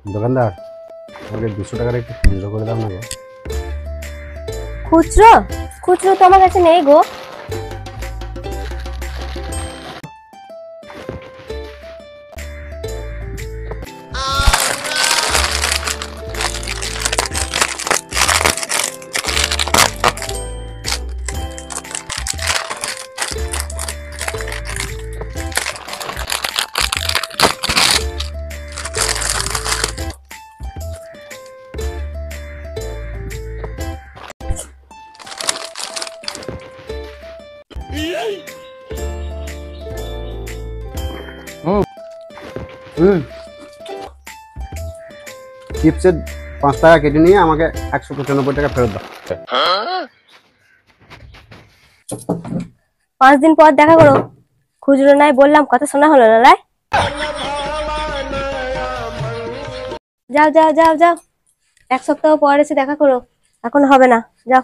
দোকানদার, আমাকে 200 টাকার একটু খুচরো করে দাও না গো। খুচরো? খুচরো তো আমার কাছে নেই গো। চিপসের 5 টাকা কেটে নিয়ে আমাকে 195 টাকা ফেরত দাও। 5 দিন পর দেখা করো। খুচরো নাই বললাম, কথা শোনা হলো না লাই। যাও যাও যাও যাও, 1 সপ্তাহ পর এসে দেখা করো, এখন হবে না, যাও।